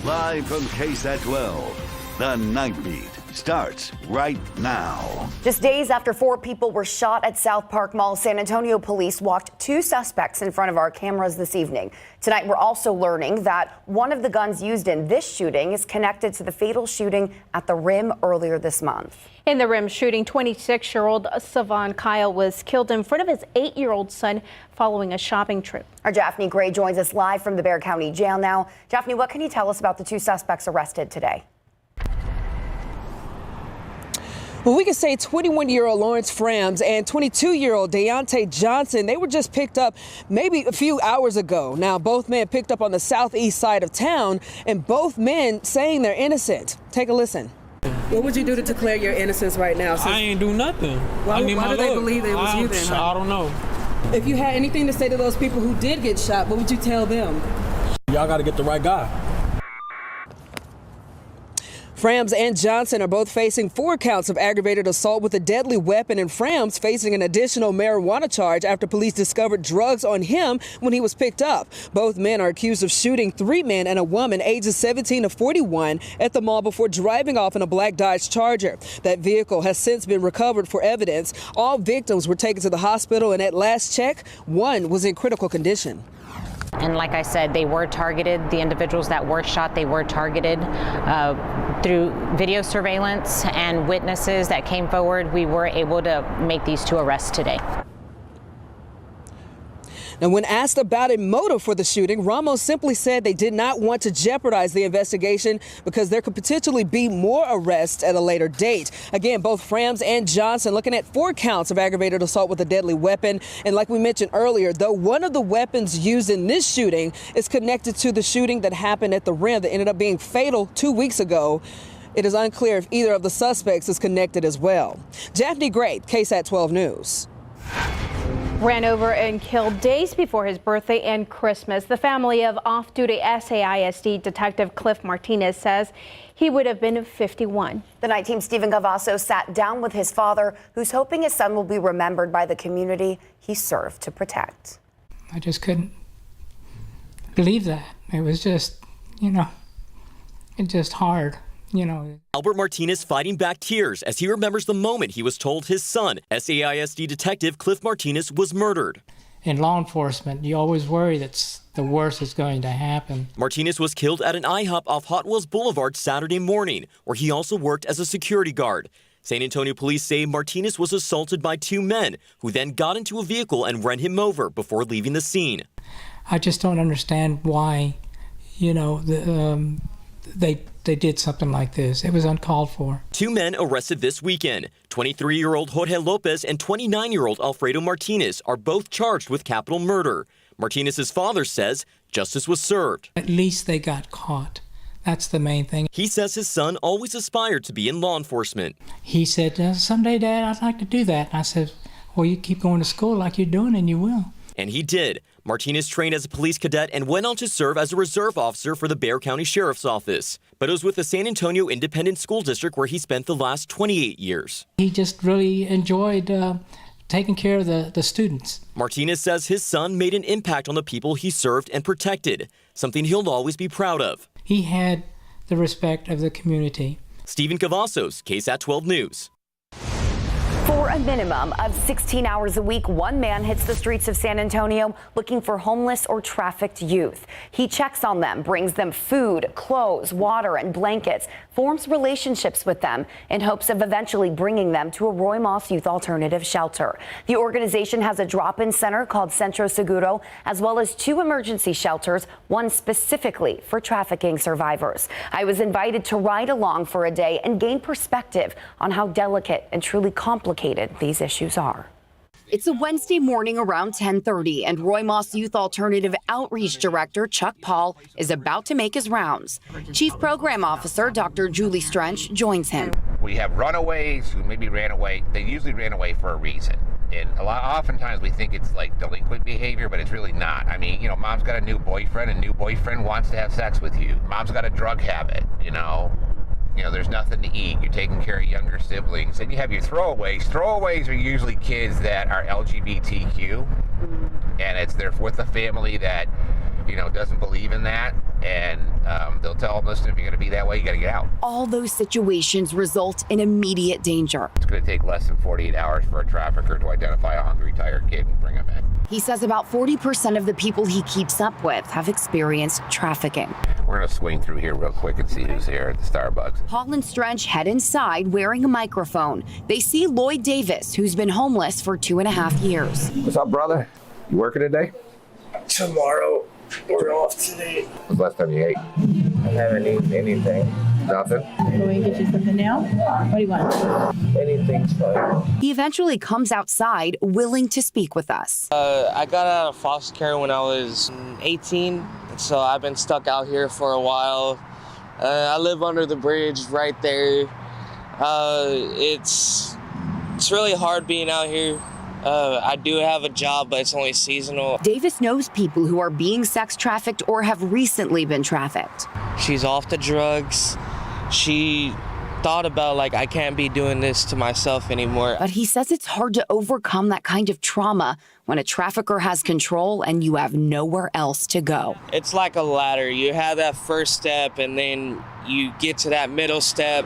Live from KSAT12, the Night Beat starts right now. Just days after 4 people were shot at South Park Mall, San Antonio police walked 2 suspects in front of our cameras this evening. Tonight, we're also learning that one of the guns used in this shooting is connected to the fatal shooting at the Rim earlier this month. In the Rim shooting, 26-year-old Savon Kyle was killed in front of his 8-year-old son following a shopping trip. Our Japhanie Gray joins us live from the Bexar County Jail now. Japhanie, what can you tell us about the 2 suspects arrested today? Well, we can say 21-year-old Lawrence Frams and 22-year-old Deontay Johnson, they were just picked up maybe a few hours ago. Now, both men picked up on the southeast side of town, and both men saying they're innocent. Take a listen. What would you do to declare your innocence right now? I ain't do nothing. Why do they believe it was you then? I don't know. If you had anything to say to those people who did get shot, what would you tell them? Y'all got to get the right guy. Frams and Johnson are both facing 4 counts of aggravated assault with a deadly weapon, and Frams facing an additional marijuana charge after police discovered drugs on him when he was picked up. Both men are accused of shooting 3 men and a woman ages 17 to 41 at the mall before driving off in a black Dodge Charger. That vehicle has since been recovered for evidence. All victims were taken to the hospital, and at last check, one was in critical condition. And like I said, they were targeted. The individuals that were shot, they were targeted through video surveillance and witnesses that came forward. We were able to make these 2 arrests today. Now, when asked about a motive for the shooting, Ramos simply said they did not want to jeopardize the investigation because there could potentially be more arrests at a later date. Again, both Frams and Johnson looking at 4 counts of aggravated assault with a deadly weapon. And like we mentioned earlier, though one of the weapons used in this shooting is connected to the shooting that happened at the Rim that ended up being fatal 2 weeks ago, it is unclear if either of the suspects is connected as well. Japhanie Gray, KSAT12 News. Ran over and killed days before his birthday and Christmas. The family of off-duty SAISD Detective Cliff Martinez says he would have been 51. The night team Stephen Gavazzo sat down with his father, who's hoping his son will be remembered by the community he served to protect. I just couldn't believe that. It was just, it's just hard. Albert Martinez fighting back tears as he remembers the moment he was told his son, SAISD Detective Cliff Martinez, was murdered. In law enforcement, you always worry that the worst is going to happen. Martinez was killed at an IHOP off Hot Wheels Boulevard Saturday morning, where he also worked as a security guard. San Antonio police say Martinez was assaulted by 2 men who then got into a vehicle and ran him over before leaving the scene. I just don't understand why, they did something like this. It was uncalled for. 2 men arrested this weekend. 23-year-old Jorge Lopez and 29-year-old Alfredo Martinez are both charged with capital murder. Martinez's father says justice was served. At least they got caught. That's the main thing. He says his son always aspired to be in law enforcement. He said, someday, Dad, I'd like to do that. And I said, well, you keep going to school like you're doing and you will. And he did. Martinez trained as a police cadet and went on to serve as a reserve officer for the Bexar County Sheriff's Office. But it was with the San Antonio Independent School District where he spent the last 28 years. He just really enjoyed taking care of the students. Martinez says his son made an impact on the people he served and protected, something he'll always be proud of. He had the respect of the community. Stephen Cavazos, KSAT12 News. For a minimum of 16 hours a week, one man hits the streets of San Antonio looking for homeless or trafficked youth. He checks on them, brings them food, clothes, water, and blankets, forms relationships with them in hopes of eventually bringing them to a Roy Moss Youth Alternative Shelter. The organization has a drop-in center called Centro Seguro, as well as 2 emergency shelters, one specifically for trafficking survivors. I was invited to ride along for a day and gain perspective on how delicate and truly complicated these issues are. It's a Wednesday morning around 10:30, and Roy Moss Youth Alternative Outreach Director Chuck Paul is about to make his rounds. Chief Program Officer Dr. Julie Strench joins him. We have runaways who maybe ran away. They usually ran away for a reason. And oftentimes we think it's like delinquent behavior, but it's really not. I mean, mom's got a new boyfriend, and new boyfriend wants to have sex with you. Mom's got a drug habit, there's nothing to eat. You're taking care of younger siblings. And you have your throwaways. Throwaways are usually kids that are LGBTQ. And they're with a family that doesn't believe in that, and they'll tell them, listen, if you're going to be that way, you got to get out. All those situations result in immediate danger. It's going to take less than 48 hours for a trafficker to identify a hungry, tired kid and bring him in. He says about 40% of the people he keeps up with have experienced trafficking. We're going to swing through here real quick and see who's here at the Starbucks. Paul and Strench head inside wearing a microphone. They see Lloyd Davis, who's been homeless for 2.5 years. What's up, brother? You working today? Tomorrow. We're off today. When's the last time you ate? I haven't eaten anything. Nothing? Can we get you something now? What do you want? Anything's fine. He eventually comes outside, willing to speak with us. I got out of foster care when I was 18, so I've been stuck out here for a while. I live under the bridge right there. It's really hard being out here. I do have a job, but it's only seasonal. Davis knows people who are being sex trafficked or have recently been trafficked. She's off the drugs. She thought about, I can't be doing this to myself anymore. But he says it's hard to overcome that kind of trauma when a trafficker has control and you have nowhere else to go. It's like a ladder. You have that first step, and then you get to that middle step,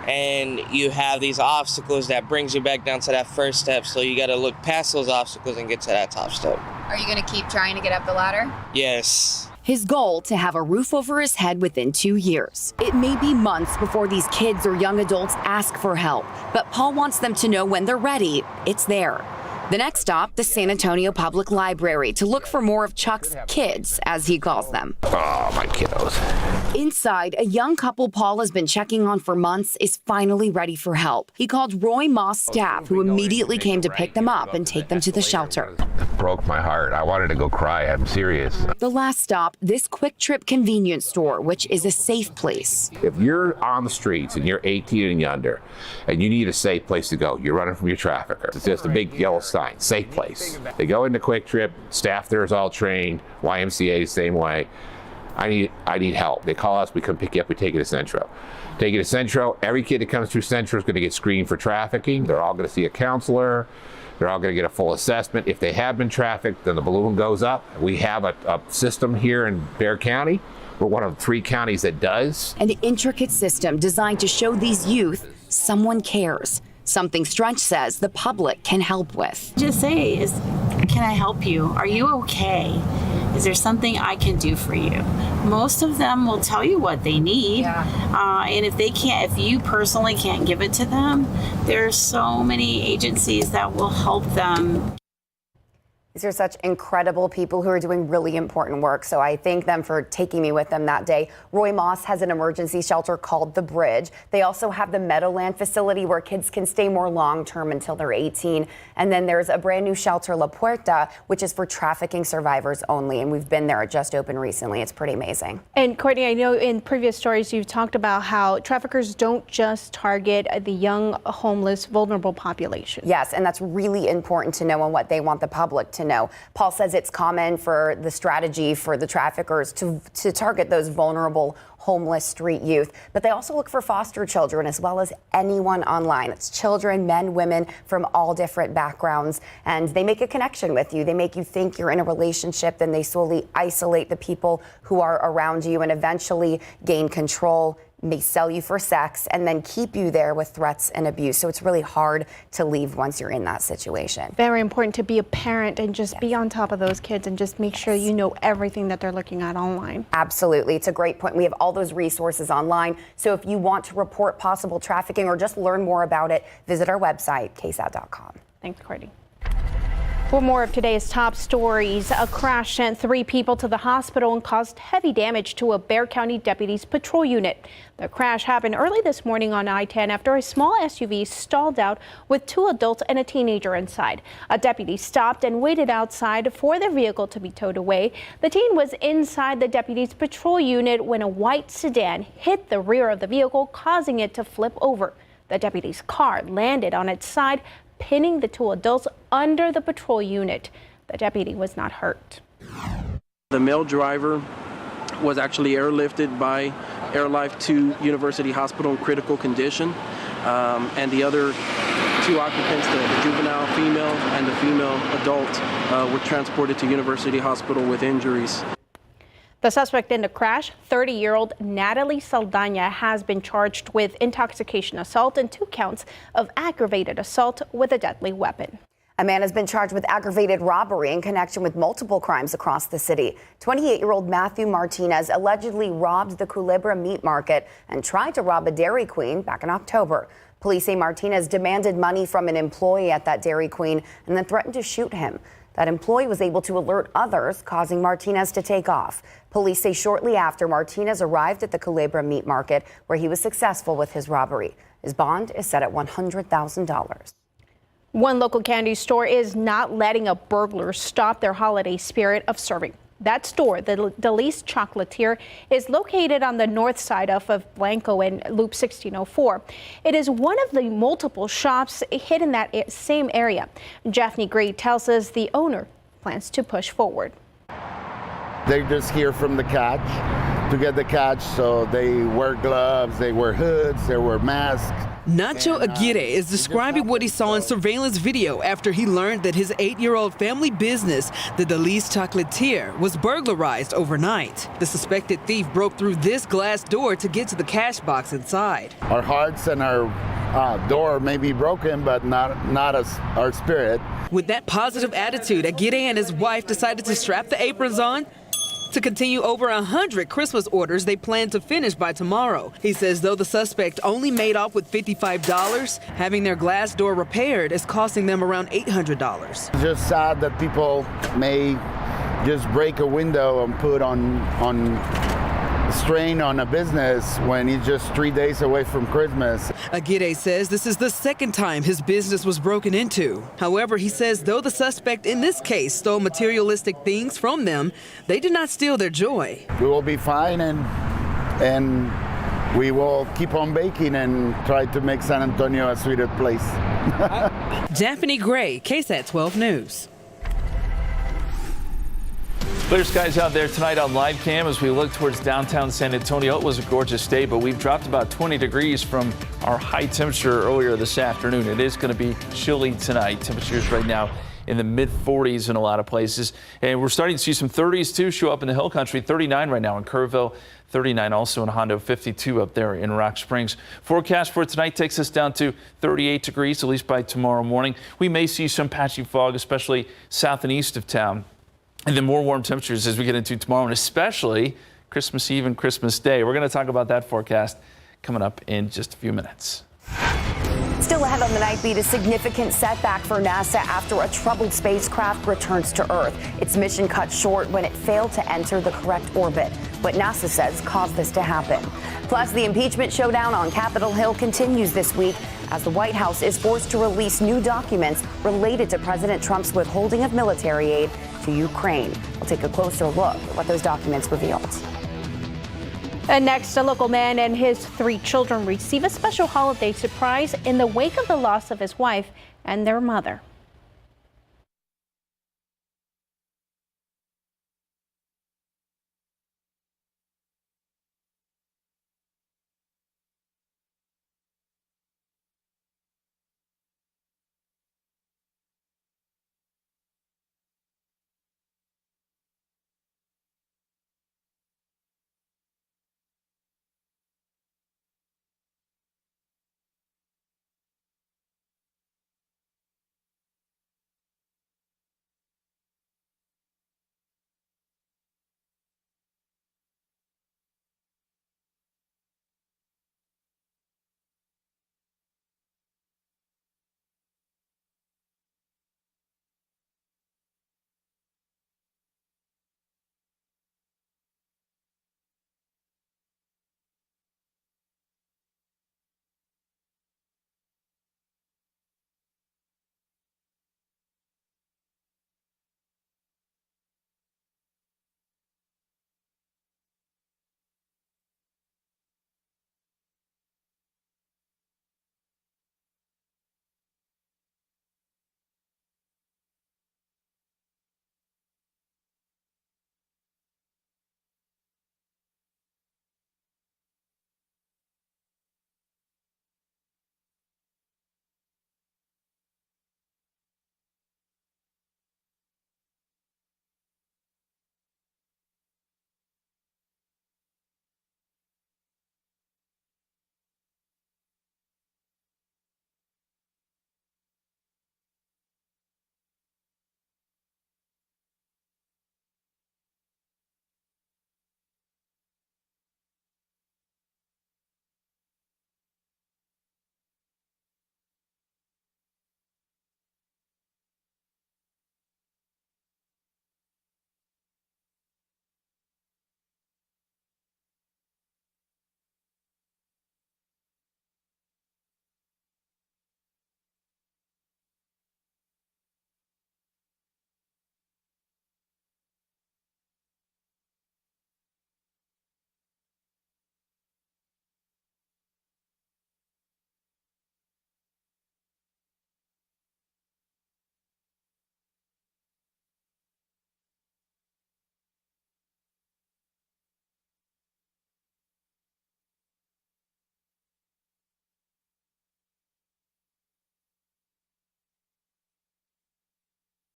and you have these obstacles that brings you back down to that first step. So you got to look past those obstacles and get to that top step. Are you going to keep trying to get up the ladder? Yes. His goal, to have a roof over his head within 2 years. It may be months before these kids or young adults ask for help, but Paul wants them to know when they're ready, it's there. The next stop, the San Antonio Public Library, to look for more of Chuck's kids, as he calls them. Oh, my kiddos. Inside, a young couple Paul has been checking on for months is finally ready for help. He called Roy Moss staff, who immediately came to pick them up and take them to the shelter. It broke my heart. I wanted to go cry. I'm serious. The last stop, this Quick Trip convenience store, which is a safe place. If you're on the streets and you're 18 and younger, and you need a safe place to go, you're running from your trafficker. It's just a big yellow sign, safe place. They go into Quick Trip, staff there is all trained, YMCA the same way. I need help. They call us, we come pick you up, we take you to Centro. Take you to Centro, every kid that comes through Centro is going to get screened for trafficking. They're all going to see a counselor. They're all going to get a full assessment. If they have been trafficked, then the balloon goes up. We have a system here in Bexar County. We're one of 3 counties that does. An intricate system designed to show these youth someone cares. Something Strench says the public can help with. Just say, can I help you? Are you okay? Is there something I can do for you? Most of them will tell you what they need. Yeah. And if you personally can't give it to them, there's so many agencies that will help them. These are such incredible people who are doing really important work, so I thank them for taking me with them that day. Roy Moss has an emergency shelter called The Bridge. They also have the Meadowland facility where kids can stay more long-term until they're 18. And then there's a brand new shelter, La Puerta, which is for trafficking survivors only. And we've been there. It just opened recently. It's pretty amazing. And Courtney, I know in previous stories you've talked about how traffickers don't just target the young, homeless, vulnerable population. Yes, and that's really important to know and what they want the public to know. Paul says it's common for the strategy for the traffickers to target those vulnerable homeless street youth, but they also look for foster children as well as anyone online. It's children, men, women from all different backgrounds, and they make a connection with you. They make you think you're in a relationship, then they slowly isolate the people who are around you and eventually gain control, may sell you for sex, and then keep you there with threats and abuse. So it's really hard to leave once you're in that situation. Very important to be a parent and just be on top of those kids and just make sure you know everything that they're looking at online. Absolutely. It's a great point. We have all those resources online. So if you want to report possible trafficking or just learn more about it, visit our website, KSAT12. Thanks, Courtney. For more of today's top stories, a crash sent 3 people to the hospital and caused heavy damage to a Bexar County deputy's patrol unit. The crash happened early this morning on I-10 after a small SUV stalled out with 2 adults and a teenager inside. A deputy stopped and waited outside for their vehicle to be towed away. The teen was inside the deputy's patrol unit when a white sedan hit the rear of the vehicle, causing it to flip over. The deputy's car landed on its side, pinning the 2 adults under the patrol unit. The deputy was not hurt. The male driver was actually airlifted by Airlife to University Hospital in critical condition, and the other 2 occupants, the juvenile female and the female adult, were transported to University Hospital with injuries. The suspect in the crash, 30-year-old Natalie Saldana, has been charged with intoxication assault and 2 counts of aggravated assault with a deadly weapon. A man has been charged with aggravated robbery in connection with multiple crimes across the city. 28-year-old Matthew Martinez allegedly robbed the Culebra meat market and tried to rob a Dairy Queen back in October. Police say Martinez demanded money from an employee at that Dairy Queen and then threatened to shoot him. That employee was able to alert others, causing Martinez to take off. Police say shortly after, Martinez arrived at the Culebra meat market, where he was successful with his robbery. His bond is set at $100,000. One local candy store is not letting a burglar stop their holiday spirit of serving. That store, the Delice Chocolatier, is located on the north side of Blanco and Loop 1604. It is one of the multiple shops hid in that same area. Japhanie Gray tells us the owner plans to push forward. They're just here from the catch to get the catch, so they wear gloves, they wear hoods, they wear masks. Nacho Aguirre is describing what he saw in surveillance video after he learned that his 8-year-old family business, the Delice Chocolatier, was burglarized overnight. The suspected thief broke through this glass door to get to the cash box inside. Our hearts and our door may be broken, but not our spirit. With that positive attitude, Aguirre and his wife decided to strap the aprons on to continue over 100 Christmas orders they plan to finish by tomorrow. He says though the suspect only made off with $55, having their glass door repaired is costing them around $800. It's just sad that people may just break a window and put on strain on a business when he's just 3 days away from Christmas. Aguirre says this is the second time his business was broken into. However, he says though the suspect in this case stole materialistic things from them, they did not steal their joy. We will be fine and we will keep on baking and try to make San Antonio a sweeter place. Japhanie Gray, KSAT12 News. Clear skies out there tonight on live cam as we look towards downtown San Antonio. It was a gorgeous day, but we've dropped about 20 degrees from our high temperature earlier this afternoon. It is going to be chilly tonight. Temperatures right now in the mid 40s in a lot of places. And we're starting to see some 30s too show up in the hill country. 39 right now in Kerrville, 39 also in Hondo, 52 up there in Rock Springs. Forecast for tonight takes us down to 38 degrees, at least by tomorrow morning. We may see some patchy fog, especially south and east of town. And then more warm temperatures as we get into tomorrow, and especially Christmas Eve and Christmas Day. We're going to talk about that forecast coming up in just a few minutes. Still ahead on the Night Beat, a significant setback for NASA after a troubled spacecraft returns to Earth. Its mission cut short when it failed to enter the correct orbit. What NASA says caused this to happen. Plus, the impeachment showdown on Capitol Hill continues this week as the White House is forced to release new documents related to President Trump's withholding of military aid to Ukraine. We'll take a closer look at what those documents revealed. And next, a local man and his 3 children receive a special holiday surprise in the wake of the loss of his wife and their mother.